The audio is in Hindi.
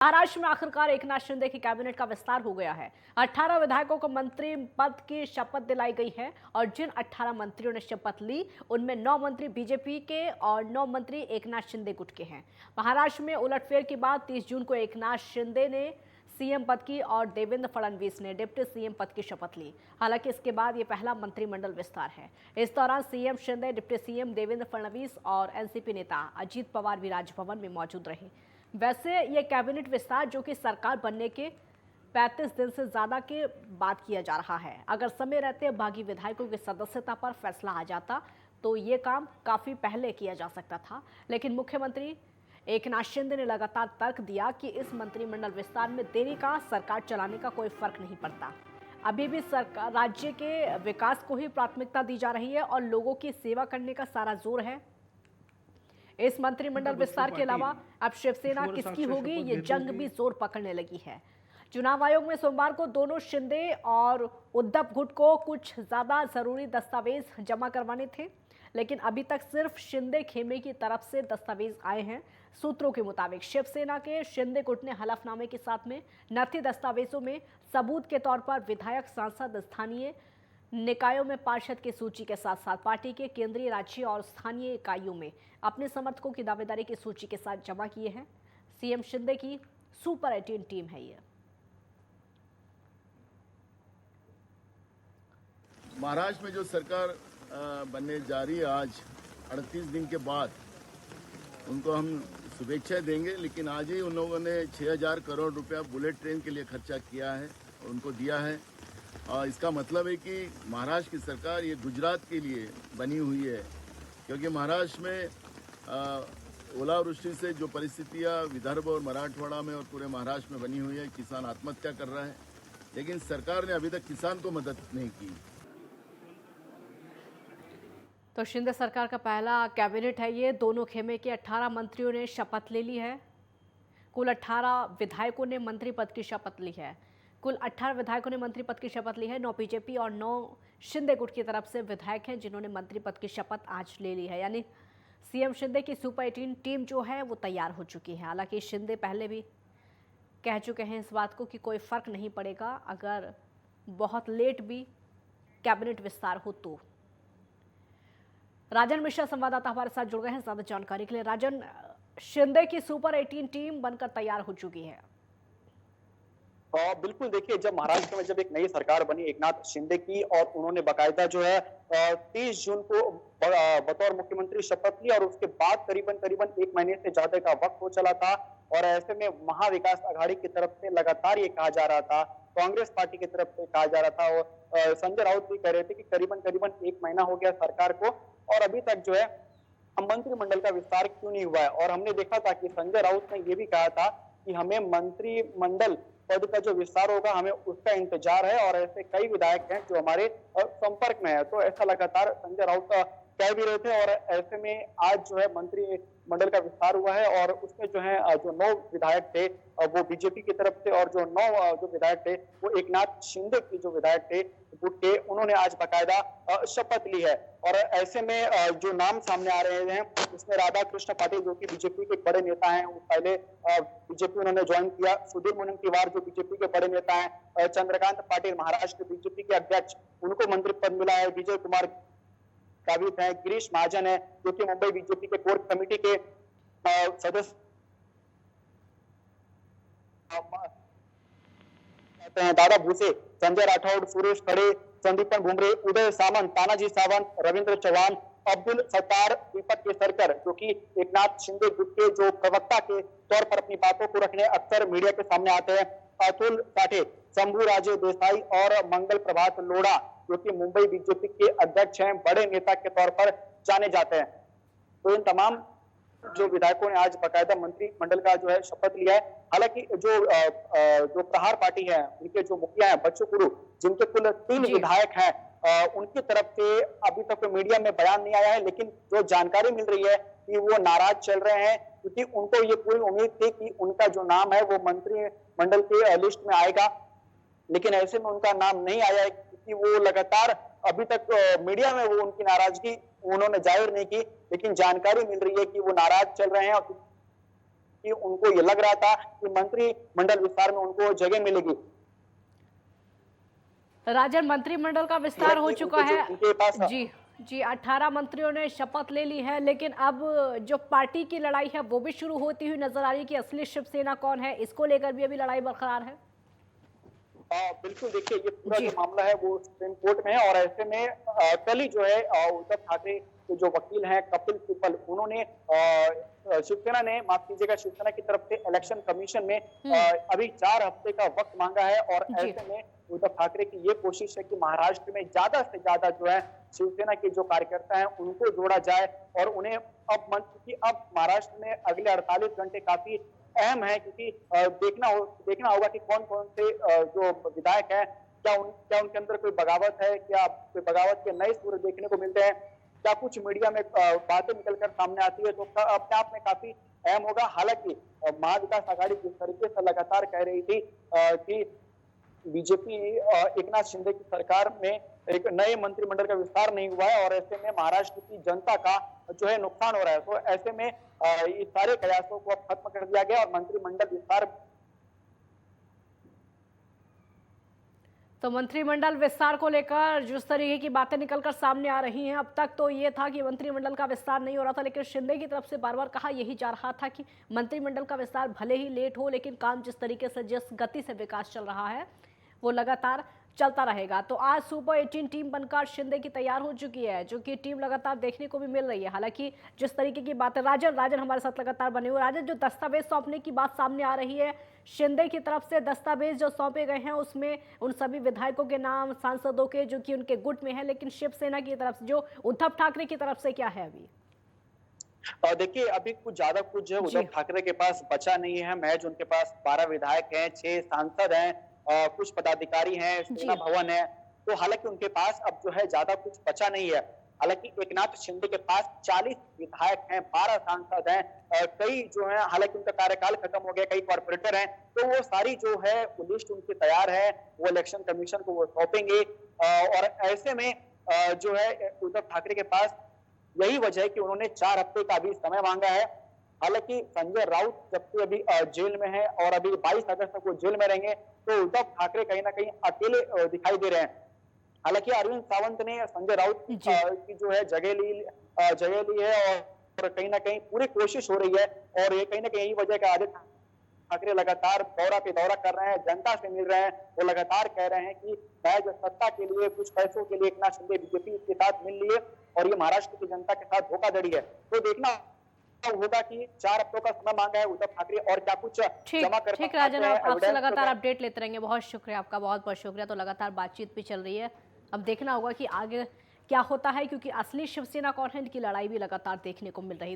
महाराष्ट्र में आखिरकार एकनाथ शिंदे की कैबिनेट का विस्तार हो गया है। 18 विधायकों को मंत्री पद की शपथ दिलाई गई है और जिन 18 मंत्रियों ने शपथ ली उनमें 9 मंत्री बीजेपी के और 9 मंत्री एकनाथ शिंदे गुट के हैं। महाराष्ट्र में उलटफेर के बाद 30 जून को एकनाथ शिंदे ने सीएम पद की और देवेंद्र फडणवीस ने डिप्टी सीएम पद की शपथ ली। हालांकि इसके बाद ये पहला मंत्रिमंडल विस्तार है। इस दौरान CM Shinde, deputy CM Devendra Fadnavis और एनसीपी नेता अजीत पवार भी राजभवन में मौजूद रहे। वैसे ये कैबिनेट विस्तार जो कि सरकार बनने के 35 दिन से ज्यादा के बाद किया जा रहा है। अगर समय रहते बागी विधायकों की सदस्यता पर फैसला आ जाता तो ये काम काफी पहले किया जा सकता था, लेकिन मुख्यमंत्री एकनाथ शिंदे ने लगातार तर्क दिया कि इस मंत्रिमंडल विस्तार में देरी का सरकार चलाने का कोई फर्क नहीं पड़ता। अभी भी सरकार राज्य के विकास को ही प्राथमिकता दी जा रही है और लोगों की सेवा करने का सारा जोर है। इस मंत्रिमंडल विस्तार के अलावा अब शिवसेना किसकी होगी, ये जंग भी जोर पकड़ने लगी है। चुनाव आयोग में सोमवार को दोनों शिंदे और उद्धव गुट को कुछ ज्यादा जरूरी दस्तावेज जमा करवाने थे, लेकिन अभी तक सिर्फ शिंदे खेमे की तरफ से दस्तावेज आए हैं। सूत्रों के मुताबिक शिवसेना के शिंदे गुट ने हलफनामे के साथ में नकली दस्तावेजों में सबूत के तौर पर विधायक, सांसद, स्थानीय निकायों में पार्षद की सूची के साथ साथ पार्टी के केंद्रीय, राज्य और स्थानीय इकाइयों में अपने समर्थकों की दावेदारी की सूची के साथ जमा किए हैं। सीएम शिंदे की सुपर 18 टीम है ये। महाराष्ट्र में जो सरकार बनने जा रही है आज 38 दिन के बाद, उनको हम शुभेच्छाएं देंगे। लेकिन आज ही उन लोगों ने 6000 करोड़ रुपया बुलेट ट्रेन के लिए खर्चा किया है और उनको दिया है। इसका मतलब है कि महाराष्ट्र की सरकार ये गुजरात के लिए बनी हुई है, क्योंकि महाराष्ट्र में ओलावृष्टि से जो परिस्थितियाँ विदर्भ और मराठवाड़ा में और पूरे महाराष्ट्र में बनी हुई है, किसान आत्महत्या कर रहा है, लेकिन सरकार ने अभी तक किसान को मदद नहीं की। तो शिंदे सरकार का पहला कैबिनेट है ये। दोनों खेमे के 18 मंत्रियों ने शपथ ले ली है। कुल 18 विधायकों ने मंत्री पद की शपथ ली है। कुल 18 विधायकों ने मंत्री पद की शपथ ली है। 9 बीजेपी और 9 शिंदे गुट की तरफ से विधायक हैं जिन्होंने मंत्री पद की शपथ आज ले ली है। यानी सीएम शिंदे की सुपर 18 टीम जो है वो तैयार हो चुकी है। हालांकि शिंदे पहले भी कह चुके हैं इस बात को कि कोई फर्क नहीं पड़ेगा अगर बहुत लेट भी कैबिनेट विस्तार हो तो। राजन मिश्रा संवाददाता हमारे साथ जुड़ गए हैं ज्यादा जानकारी के लिए। राजन, शिंदे की सुपर 18 टीम बनकर तैयार हो चुकी है। बिल्कुल, देखिए, जब महाराष्ट्र में जब एक नई सरकार बनी एकनाथ शिंदे की और उन्होंने बाकायदा जो है 30 जून को बतौर मुख्यमंत्री शपथ ली और उसके बाद करीबन 1 महीने से ज्यादा का वक्त हो चला था। और ऐसे में महाविकास आघाड़ी की तरफ से लगातार ये कहा जा रहा था, कांग्रेस पार्टी की तरफ से कहा जा रहा था और संजय राउत भी कह रहे थे कि करीबन 1 महीना हो गया सरकार को और अभी तक जो है मंत्रिमंडल का विस्तार क्यों नहीं हुआ है। और हमने देखा था कि संजय राउत ने यह भी कहा था कि हमें मंत्रिमंडल पद का जो विस्तार होगा हमें उसका इंतजार है और ऐसे कई विधायक हैं जो हमारे संपर्क में है। तो ऐसा लगातार संजय राउत कह भी रहे थे और ऐसे में आज जो है मंत्रिमंडल का विस्तार हुआ है और उसमें जो है जो 9 विधायक थे वो बीजेपी की तरफ से और जो 9 जो विधायक थे वो एकनाथ शिंदे के जो विधायक थे गुट के, उन्होंने आज बाकायदा शपथ ली है। और ऐसे में जो नाम सामने आ रहे हैं उसमें राधा कृष्ण पाटिल जो कि बीजेपी के बड़े नेता हैं, वो पहले बीजेपी उन्होंने ज्वाइन किया। सुधीर मुनगंटीवार जो बीजेपी के बड़े नेता हैं, चंद्रकांत पाटिल महाराष्ट्र बीजेपी के अध्यक्ष, उनको मंत्री पद मिला है। विजय कुमार गावित है, गिरीश महाजन है जो कि मुंबई बीजेपी के कोर कमेटी के सदस्य दादा भूसे, संजय राठौड़, सुरेश खड़े, संदीपन भुमरे, उदय सामंत, तानाजी सावंत, रविंद्र चौहान, अब्दुल सत्तार, दीपक केसरकर जो कि एकनाथ शिंदे गुट के जो प्रवक्ता के तौर पर अपनी बातों को रखने अक्सर मीडिया के सामने आते हैं, अतुल साठे, शंभू राजे देसाई और मंगल प्रभात लोढ़ा जो कि मुंबई बीजेपी के अध्यक्ष हैं, बड़े नेता के तौर पर जाने जाते हैं। तो इन तमाम जो विधायकों ने आज बाकायदा मंत्रिमंडल का जो है शपथ लिया है। हालांकि जो प्रहार पार्टी है उनके जो मुखिया हैं बच्चू कुरु, जिनके कुल 3 विधायक हैं, उनकी तरफ से अभी तक मीडिया में बयान नहीं आया है, लेकिन जो जानकारी मिल रही है कि वो नाराज चल रहे हैं क्योंकि उनको ये पूरी उम्मीद थी कि उनका जो नाम है वो मंत्रिमंडल के लिस्ट में आएगा, लेकिन ऐसे में उनका नाम नहीं आया है क्योंकि वो लगातार अभी तक मीडिया में वो उनकी नाराजगी उन्होंने जाहिर नहीं की, लेकिन जानकारी मिल रही है कि वो नाराज चल रहे हैं कि उनको ये लग रहा था कि मंत्रिमंडल विस्तार में उनको जगह मिलेगी। राजन, मंत्रिमंडल का विस्तार हो हालांकि चुका है। उनके पास जी जी, 18 मंत्रियों ने शपथ ले ली है, लेकिन अब जो पार्टी की लड़ाई है वो भी शुरू होती हुई नजर आ रही है कि असली शिवसेना कौन है, इसको लेकर भी अभी लड़ाई बरकरार है। बिल्कुल, देखिए ये पूरा जी जो मामला है वो सुप्रीम कोर्ट में है और ऐसे में कल ही जो है उद्धव ठाकरे के जो वकील हैं कपिल सिब्बल, उन्होंने शिवसेना ने, माफ कीजिएगा, शिवसेना की तरफ से इलेक्शन कमीशन में अभी 4 हफ्ते का वक्त मांगा है और जी ऐसे में उद्धव ठाकरे की ये कोशिश है कि महाराष्ट्र में ज्यादा से ज्यादा जो है शिवसेना के जो कार्यकर्ता हैं उनको जोड़ा जाए और उन्हें क्योंकि अब महाराष्ट्र में अगले 48 घंटे काफी अहम है, क्योंकि देखना होगा कि कौन कौन से जो विधायक हैं, क्या उनके अंदर कोई बगावत है, क्या कोई बगावत के नए सूरज देखने को मिलते हैं, क्या कुछ मीडिया में बातें निकलकर सामने आती है, तो अपने आप में काफी अहम होगा। हालांकि महाविकास आघाड़ी जिस तरीके से लगातार कह रही थी कि बीजेपी एकनाथ शिंदे की सरकार में एक नए मंत्रिमंडल का विस्तार नहीं हुआ है और ऐसे में महाराष्ट्र की जनता का जो है नुकसान हो रहा है, तो ऐसे में ये सारे प्रयासों को अब खत्म कर दिया गया और मंत्रिमंडल विस्तार। तो मंत्रिमंडल विस्तार को लेकर जिस तरीके की बातें निकलकर सामने आ रही हैं, अब तक तो ये था कि मंत्रिमंडल का विस्तार नहीं हो रहा था, लेकिन शिंदे की तरफ से बार बार कहा यही जा रहा था कि मंत्रिमंडल का विस्तार भले ही लेट हो, लेकिन काम जिस तरीके से, जिस गति से विकास चल रहा है वो लगातार चलता रहेगा। तो आज सुपर 18 टीम बनकर शिंदे की तैयार हो चुकी है, जो कि टीम लगातार देखने को भी मिल रही है। हालांकि जिस तरीके की बात है, राजन हमारे साथ लगातार बने हुए। राजन, जो दस्तावेज सौंपने की बात सामने आ रही है, शिंदे की तरफ से दस्तावेज जो सौंपे गए हैं उसमें उन सभी विधायकों के नाम, सांसदों के, जो कि उनके गुट में है, लेकिन शिवसेना की तरफ से, जो उद्धव ठाकरे की तरफ से क्या है अभी? देखिए, अभी कुछ जो है उद्धव ठाकरे के पास बचा नहीं है। महज उनके पास 12 विधायक हैं, 6 सांसद हैं, कुछ पदाधिकारी हैं, सेना भवन है, तो हालांकि उनके पास अब जो है ज्यादा कुछ बचा नहीं है। हालांकि एकनाथ शिंदे के पास 40 विधायक हैं, 12 सांसद हैं, कई जो है, हालांकि उनका कार्यकाल खत्म हो गया, कई कॉर्पोरेटर हैं, तो वो सारी जो है वो लिस्ट उनकी तैयार है, वो इलेक्शन कमीशन को वो सौंपेंगे और ऐसे में जो है उद्धव ठाकरे के पास यही वजह है कि उन्होंने 4 हफ्ते का अभी समय मांगा है। हालांकि संजय राउत जबकि अभी जेल में है और अभी 22 अगस्त तक वो जेल में रहेंगे, तो उद्धव ठाकरे कहीं ना कहीं अकेले दिखाई दे रहे हैं। हालांकि अरविंद सावंत ने संजय राउत की जो है जगह ली है और कहीं ना कहीं पूरी कोशिश हो रही है और ये कहीं ना कहीं यही वजह है कि आदित्य ठाकरे लगातार दौरा पे दौरा कर रहे हैं, जनता से मिल रहे हैं, वो लगातार कह रहे हैं कि महज सत्ता के लिए, कुछ पैसों के लिए एकनाथ शिंदे बीजेपी के साथ मिल लिए और ये महाराष्ट्र की जनता के साथ धोखाधड़ी है। तो देखना होगा कि 4 हफ्तों का समय मांगा है उद्धव ठाकरे और क्या कुछ जमा कर। ठीक राजन, आपसे लगातार अपडेट लेते रहेंगे। बहुत शुक्रिया आपका, बहुत बहुत शुक्रिया। तो लगातार बातचीत भी चल रही है, अब देखना होगा कि आगे क्या होता है, क्योंकि असली शिवसेना कौन है, इनकी लड़ाई भी लगातार देखने को मिल रही है।